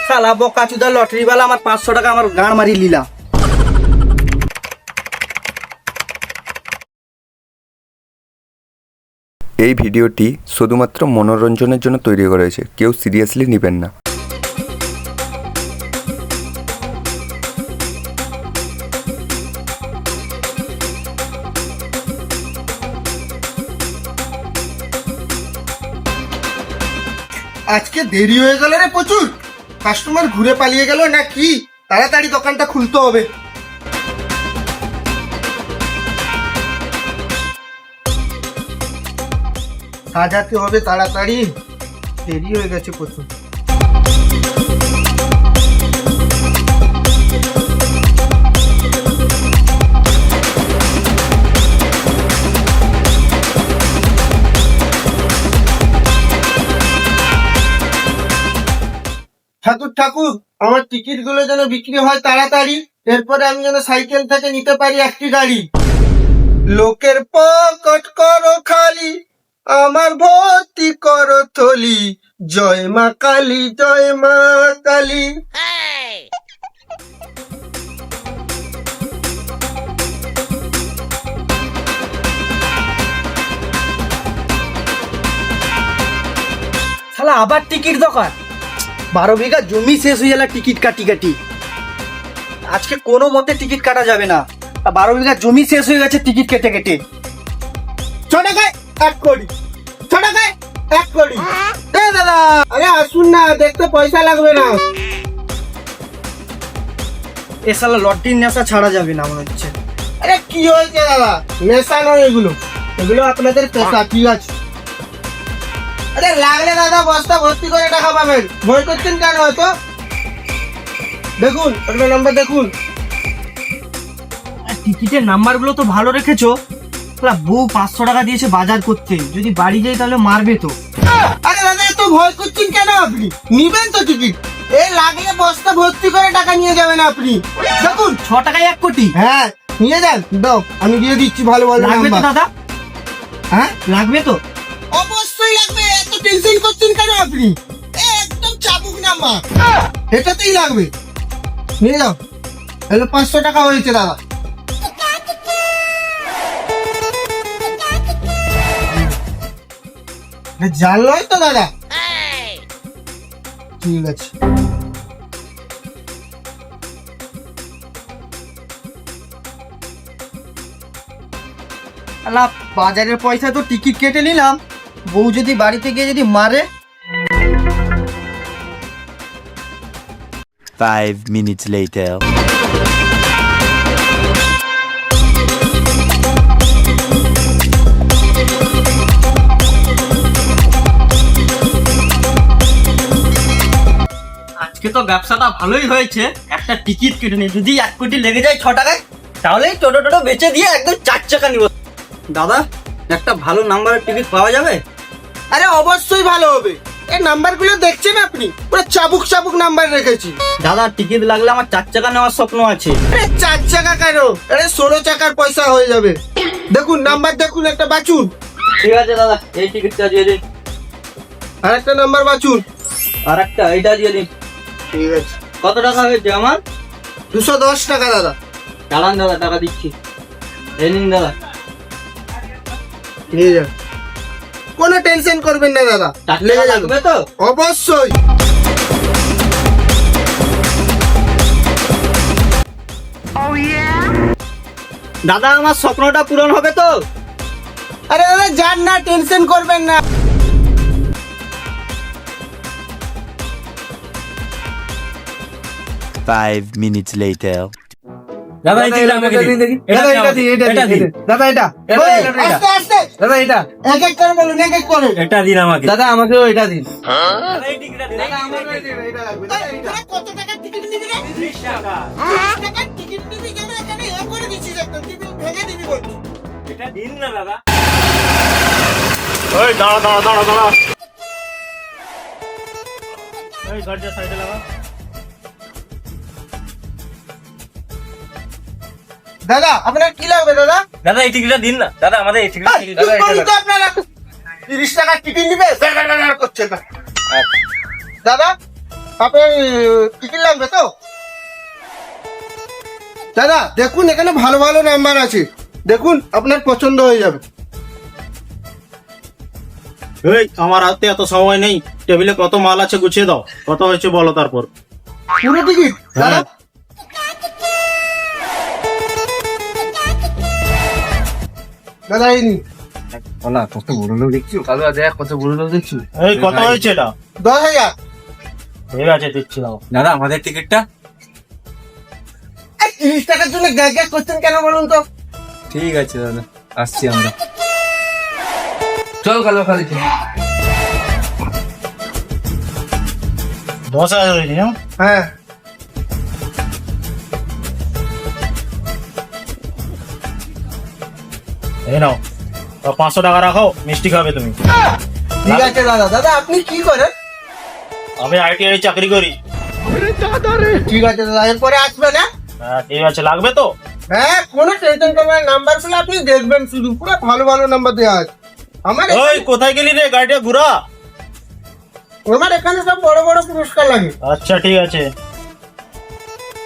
শালা বোকাচুদা লটারিওয়ালা আমার 500 টাকা আমার গাঁড় মারি লিলা। এই ভিডিওটি শুধুমাত্র মনোরঞ্জনের জন্য তৈরি করা হয়েছে, কেউ সিরিয়াসলি নেবেন না। আজকে দেরি হয়ে গেল রে প্রচুর, কাস্টমার ঘুরে পালিয়ে গেল না কি? তাড়াতাড়ি দোকানটা খুলতে হবে। সাজাতে হবে তাড়াতাড়ি, দেরি হয়ে গেছে প্রচুর। ঠাকুর ঠাকুর, আমার টিকিট গুলো যেন বিক্রি হয় তাড়াতাড়ি, এরপরে আমি যেন সাইকেল থেকে নিতে পারি একটি গাড়ি। লোকের পকেট করো খালি, আমার ভর্তি করো থলি, জয় মা কালী, জয় মা কালী। শালা আবার টিকিট দরকার, 12 বিঘা জমি শেষ হয়ে গেল টিকিট কাটি কাটি। আজকে কোনো মতে টিকিট কাটা যাবে না, 12 বিঘা জমি শেষ হয়ে গেছে টিকিট কেটে কেটে। 6 টাকায় 1 কোটি, 6 টাকায় 1 কোটি। এ দাদা, আরে আসুন না, দেখতে পয়সা লাগবে না। এ শালা লটারির নেশা ছাড়া যাবে না মনে হচ্ছে। আরে কি হয়েছে দাদা, নেশা নয় এগুলো, এগুলো আপনাদের পেশা, ঠিক আছে? আরে লাগলে দাদা বস্তা ভর্তি করে টাকা পাবেন, ভয় করছেন কেন? হয়তো দেখুন আপনার নাম্বার দেখুন। টিকিটের নাম্বার গুলো তো ভালো রেখেছো। বউ 500 টাকা দিয়েছে বাজার করতে, যদি বাড়ি যাই তাহলে মারবে তো। আরে দাদা এত ভয় করছেন কেন? আপনি নিবেন তো টিকিট, এই লাগলে বস্তা ভর্তি করে টাকা নিয়ে যাবেন আপনি। দেখুন 6 টাকায় 1 কোটি। হ্যাঁ নিয়ে যান, দাও আমি দিয়ে দিচ্ছি। ভালো ভালো লাগবে তো দাদা? হ্যাঁ লাগবে তো, অবশ্যই লাগবে। এত টেনশন করছেন কেন আপনি? একদম চাবুক নাম্বার, এটাতেই লাগবে। নিয়ে যাও, হলো 500 টাকা হয়েছে দাদা। জানলোই তো দাদা, ঠিক আছে। বাজারের পয়সা তো টিকিট কেটে নিলাম, বউ যদি বাড়িতে গিয়ে যদি মারে। 5 minutes later. আজকে তো ব্যবসাটা ভালোই হয়েছে, একটা টিকিট কেটে নিই। যদি 1 কোটি লেগে যায় 6 টাকায়, তাহলেই টোটো টোটো বেচে দিয়ে একদম 4 চাকা নিব। দাদা একটা ভালো নাম্বারের টিকিট পাওয়া যাবে? আরে অবশ্যই ভালো হবে, এই নাম্বার গুলো দেখছেন আপনি, পুরো চাবুক চাবুক নাম্বার রেখেছি। দাদা টিকিট লাগলে আমার 4 চাকা নেওয়ার স্বপ্ন আছে। আরে 4 চাকা কেন, আরে 16 চাকার পয়সা হয়ে যাবে। দেখুন নাম্বার দেখুন, একটা বাছুন। ঠিক আছে দাদা, এই টিকিটটা দিয়ে দিন। আর একটা নাম্বার বাছুন, আর একটা এইটা দিয়ে দিন। ঠিক আছে। কত টাকা হয়েছে আমার? 210 টাকা দাদা। দাঁড়ান দাদা, টাকা দিচ্ছি, এই নিন দাদা, নিয়ে যান। কোনো টেনশন করবেন না দাদা, লেগে যাবে তো অবশ্যই। দাদা আমার স্বপ্নটা পূরণ হবে তো? আরে দাদা যান না, টেনশন করবেন না। Five minutes later. দাদা এই টিকিট আমাকে দিন, দাদা এটা দিন, এটা দিন দাদা, এটা আস্তে আস্তে দাদা এটা এক এক করে বলুন, এক এক করে। এটা দিন আমাকে দাদা, আমাকেও এটা দিন। দাদা এই টিকিটটা দিন। দাদা আমাকে এটা লাগবে। দাদা এটা কত টাকার টিকিট নিবি রে? 30 টাকা। 30 টাকার টিকিট নিবি কেন? এখানে এ করে দিছিস, একদম টিকিট ভেঙে দিবি বলছি। এটা দিন না দাদা। ওই দাঁড়া দাঁড়া দাঁড়া দাঁড়া, ওই দরজা সাইডে লাগা। দাদা আপনার কি লাগবে দাদা? দাদা এই টিকিটটা দিন না দাদা, আমাদের এই টিকিটটা দিন দাদা। আপনারা 30 টাকার টিকিট নিবে করছে না দাদা। আপনার টিকিট লাগবে তো? দাদা দেখুন, এখানে ভালো ভালো নাম্বার আছে, দেখুন আপনার পছন্দ হয়ে যাবে। এই আমার হাতে এত সময় নেই, টেবিলে কত মাল আছে গুছিয়ে দাও, কত হয়েছে বলো তারপর। পুরো টিকিট দাদা? দাদা এই নিন। এই কত হয়েছে এটা? 10,000। ঠিক আছে দিচ্ছি দাও। দাদা আমাদের টিকিটটা? 30 টাকার জন্য গ্যাস গ্যাস করছেন কেন বলুন তো? ঠিক আছে দাদা, আসছি আমরা। চল কালো খালি 10,000 হয়েছে না? হ্যাঁ। এই নাও, 500 টাকা রাখো, মিষ্টি খাবে তুমি। ঠিক আছে দাদা। দাদা আপনি কি করেন? আমি ITI চাকরি করি। ঠিক আছে দাদা, এরপরে আসবে না? হ্যাঁ ঠিক আছে, লাগবে তো? হ্যাঁ, কোনো টেনশন করবেন, নাম্বার গুলো আপনি দেখবেন, শুধু পুরো ভালো ভালো নাম্বার দেওয়া আছে আমার। ওই কোথায় গেলি রে, গাড়িটা ঘুরা। আমার এখানে সব বড় বড় পুরস্কার লাগে। আচ্ছা ঠিক আছে।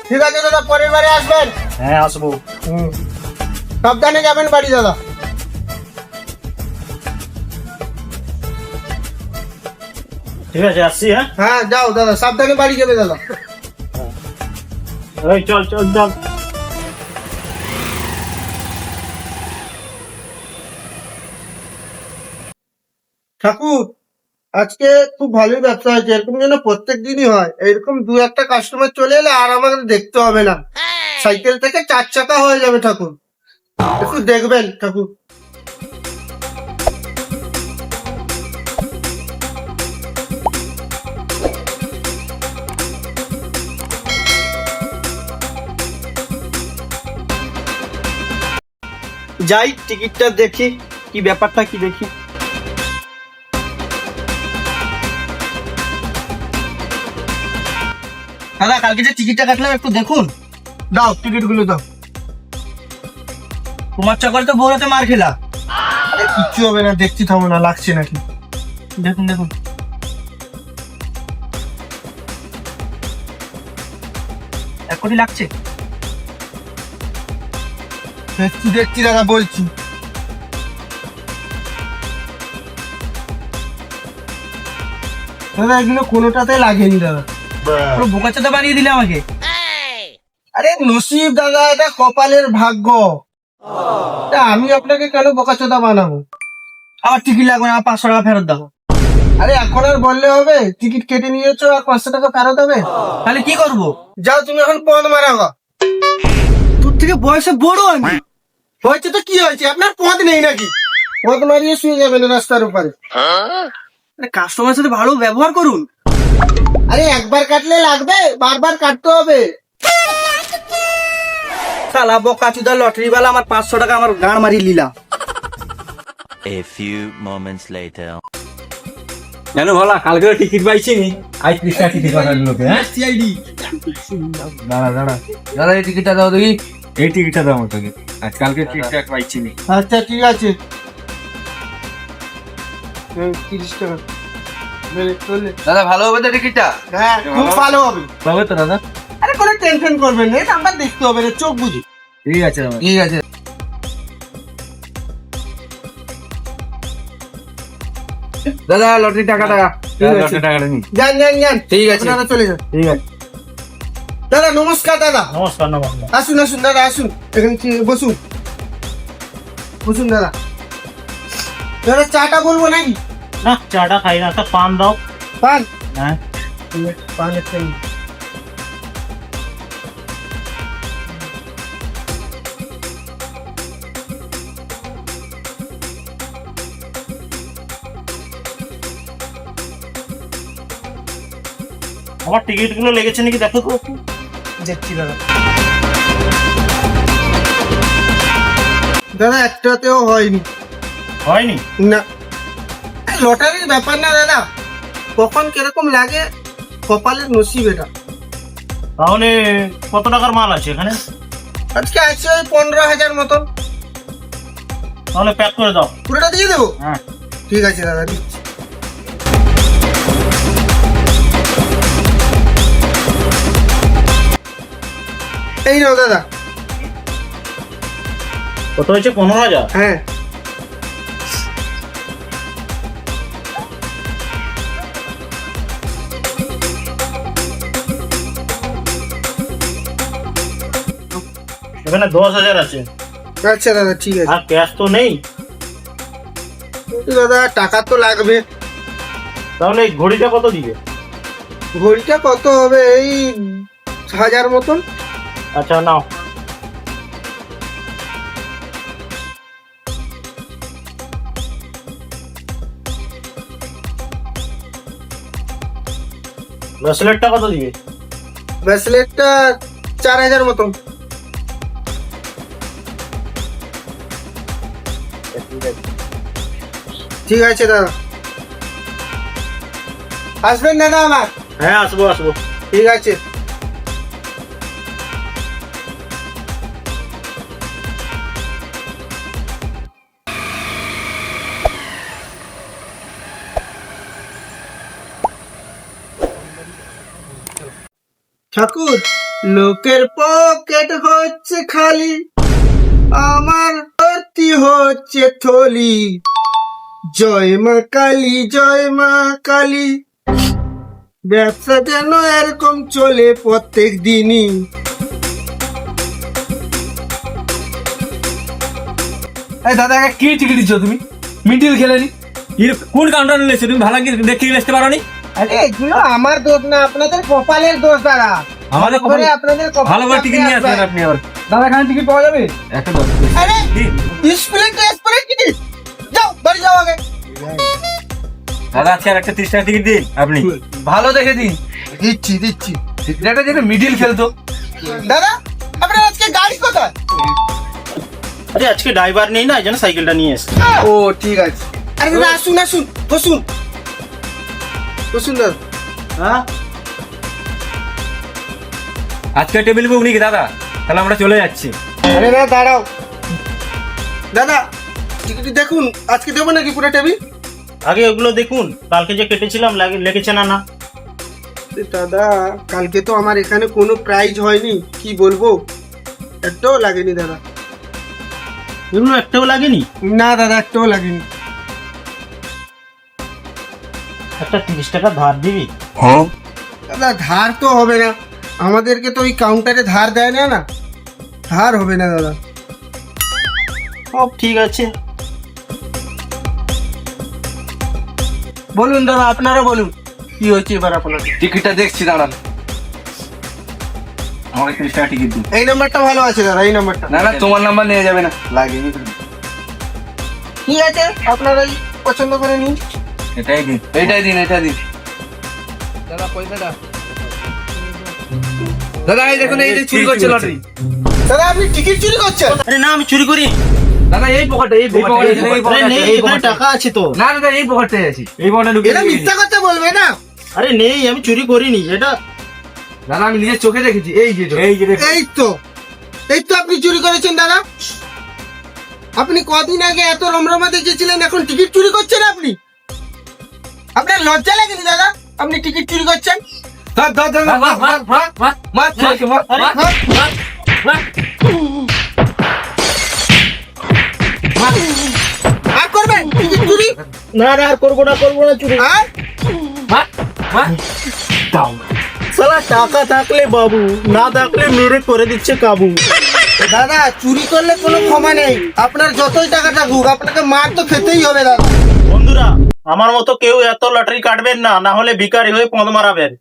ঠিক আছে দাদা, পরের বারে আসবেন। হ্যাঁ আসবো। সাবধানে যাবেন বাড়ি দাদা। ঠিক আছে আসছি। হ্যাঁ হ্যাঁ যাও দাদা, সাবধানে বাড়ি যাবে দাদা। এই চল চল চল। ঠাকুর, আজকে খুব ভালোই ব্যবসা হয়েছে, এরকম যেন প্রত্যেক দিনই হয়। এরকম 2-1টা কাস্টমার চলে এলে আর আমাদের দেখতে হবে না, সাইকেল থেকে 4 চাকা হয়ে যাবে ঠাকুর। একটু দেখবেন ঠাকুর। যাই টিকিটটা দেখি, কি ব্যাপারটা কি দেখি। দাদা কালকে যে টিকিটটা কাটলাম একটু দেখুন। দাও টিকিট গুলো দাও। তোমার চকলে তো বউরাতে মার খেলা। আরে কিচ্ছু হবে না, দেখছি থামো না, লাগছে নাকি। দেখুন দেখুন, এক কোটি লাগছে। দেখছি দেখছি দাদা, বলছি। দাদা এগুলো কোনোটাতে লাগেনি দাদা। পুরো বোকাচোদা বানিয়ে দিলে আমাকে। আরে নসিব দাদা, এটা কপালের ভাগ্য। তা আমি আপনাকে কেন বোকাচোদা বানাবো? আমার টিকিট লাগবে না, আমার 500 টাকা ফেরত দাও। আরে এখন আর বললে হবে? টিকিট কেটে নিয়েছো আর 500 টাকা ফেরত হবে। তাহলে কি করবো? যাও তুমি এখন পদ মারাগো। তোর থেকে বয়সে বড় আমি। হয়েছে তো কি হয়েছে, আপনার পদ নেই নাকি? পদ মারিয়ে শুয়ে যাবেন রাস্তার উপরে। কাস্টমারের সাথে ভালো ব্যবহার করুন। আরে একবার কাটলে লাগবে, বারবার কাটতে হবে। শালা বোকাচোদা লটারিওয়ালা আমার 500 টাকা আমার গাঁড় মারিয়ে লিলা। A few moments later. জানো ভালা, কালকে টিকিট পাইছি নি, আজ 30 টাকা টিকিট পাঠার লোকে। হ্যাঁ সিআইডি। দাঁড়া দাঁড়া দাদা, এই টিকিটটা দাও দেখি। এই টিকিটটা দাও আমাকে, আজ কালকে টিকিট পাইছি নি। আচ্ছা ঠিক আছে, 30 টাকা। দাদা ভালো হবে তো টিকিটটা? হ্যাঁ খুব ভালো হবে। পাবে তো দাদা? আরে কোনো টেনশন করবেন না, নাম্বার দেখতে হবে না, চোখ বুঝি। ঠিক আছে ঠিক আছে। দাদা লটারি টাকাটা। টাকাটা নি। যান যান যান, ঠিক আছে। আপনারা চলে যান। ঠিক আছে। দাদা নমস্কার দাদা। নমস্কার নমস্কার। আসুন আসুন দাদা, আসুন এখানে বসুন, বসুন দাদা। দাদা চাটা বলবো নাকি? না চাটা খাই না, একটা পান দাও। পান? হ্যাঁ পান একটা নিন। আমার টিকিট গুলো লেগেছে নাকি দেখো তো। দেখছি দাদা। দাদা একটাতেও হয়নি। হয়নি? না, লটারির ব্যাপার না দাদা, কখন কিরকম লাগে, কপালের নসিব এটা। তাহলে কত টাকার মাল আছে এখানে? আজকে আছে ওই 15,000 মতন। তাহলে প্যাক করে দাও। পুরোটা দিয়ে দেবো? হ্যাঁ ঠিক আছে দাদা, দিচ্ছি। এই নাও দাদা। কত হয়েছে? 15,000। হ্যাঁ, এখানে 10,000 আছে। আচ্ছা দাদা ঠিক আছে। আর ক্যাশ তো নেই। কিন্তু দাদা টাকা তো লাগবে। তাহলে এই ঘড়িটা কত দিবে? ঘড়িটা কত হবে? এই 1000 মতন। আচ্ছা নাও। ব্রেসলেটটা কত দিবে? ব্রেসলেটটা 4000 মতন। ঠিক আছে দাদা। আসবেন দাদা আমার? হ্যাঁ আসবো আসবো। ঠিক আছে। ঠাকুর, লোকের পকেট হচ্ছে খালি, আমার ভর্তি হচ্ছে থলি। জয় মা কালী, জয় মা কালী। ব্যবসা যেন এরকম চলে প্রত্যেক দিনই। এই দাদা কি টিকিট দিচ্ছ তুমি? মিডিল খেলেনি? কোন কাউন্টার নিয়েছো তুমি? ভালো করে দেখে আসতে পারো নি? আরে এগুলো আমার দোষ না, আপনাদের কপালের দোষ দাদা। আমাদের করে আপনাদের কপাল ভালো করে টিকিট নিয়ে আসবেন আপনি আবার। দাদা এখানে টিকিট পাওয়া যাবে? একটা দাও। আরে স্প্লেট টিকিট। যাও বাড়ি যাও আগে। দাদা আজকে আর একটা 30 টাকা টিকিট দিন আপনি। ভালো দেখে দিন। দিচ্ছি। এটা যেন মিডিল খেলতো। দাদা আপনার আজকে গাড়ি কোথায়? আরে আজকে ড্রাইভার নেই না, এই জন্য সাইকেলটা নিয়ে এসেছি। ও ঠিক আছে। আরে দাদা আসুন বসুন দাদা। হ্যাঁ আজকে টেবিল বুক নাকি দাদা? তাহলে আমরা চলে যাচ্ছি। আরে না দাঁড়াও দাদা, টিকিট দেখুন। আজকে দেবো নাকি পুরো টেবিল? আগে ওগুলো দেখুন, কালকে যে কেটেছিলাম লেগেছে না না? দাদা কালকে তো আমার এখানে কোনো প্রাইজ হয়নি, কি বলবো, একটাও লাগেনি দাদা। এগুলো একটাও লাগেনি? না দাদা একটাও লাগেনি। একটা 30 টাকা ধার দিবি? দাদা ধার তো হবে না, আমাদেরকে তো ওই কাউন্টারে ধার দেয় না, ধার হবে না দাদা। সব ঠিক আছে। বলুন দাদা, আপনারা বলুন কি হয়েছে এবার আপনার। টিকিটটা দেখছি দাঁড়ান। আমাকে 30 টাকা টিকিট দিন। এই নাম্বারটা ভালো আছে দাদা, এই নাম্বারটা। না তোমার নাম্বার নিয়ে যাবে না, লাগেনি। ঠিক আছে, আপনারাই পছন্দ করে নিন। এটাই দিন। এইটাই দিন, এটা দিন। দাদা পয়সাটা। দাদা এই দেখুন, এই যে চুরি করছে লটারি। দাদা আপনি টিকিট চুরি করছেন? আরে না আমি চুরি করি। দাদা এই পকেটে, এই পকেটে, আরে নেই, এখানে টাকা আছে তো। না দাদা এই পকেটে আছে। এই পকেটে এটা মিথ্যা কথা বলবে না। আরে নেই, আমি চুরি করিনি এটা। দাদা আমি নিজের চোখে দেখেছি। এই যে এই তো আপনি চুরি করেছেন দাদা। আপনি কদিন আগে এত রমরমা দেখেছিলেন, এখন টিকিট চুরি করছেন আপনি? আপনার লজ্জা লাগেনি দাদা? আপনি টিকিট চুরি করছেন? ধর মার ছেলেকে, মার। আরে, আর করবেন টিকিট চুরি? না আর করবো না চুরি। আর সালা টাকা থাকলে বাবু, না থাকলে মেরে করে দিচ্ছে কাবু। দাদা চুরি করলে কোনো ক্ষমা নেই, আপনার যতই টাকা থাকুক আপনাকে মার তো খেতেই হবে দাদা। বন্ধুরা, আমার মতো কেউ এত লটারি কাটবেন না, না হলে ভিখারি হয়ে পদ মারাবেন।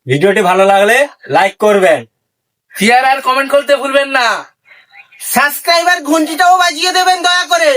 ভিডিওটি ভালো লাগলে লাইক করবেন, শেয়ার আর কমেন্ট করতে ভুলবেন না। সাবস্ক্রাইবার ঘন্টিটাও বাজিয়ে দেবেন দয়া করে।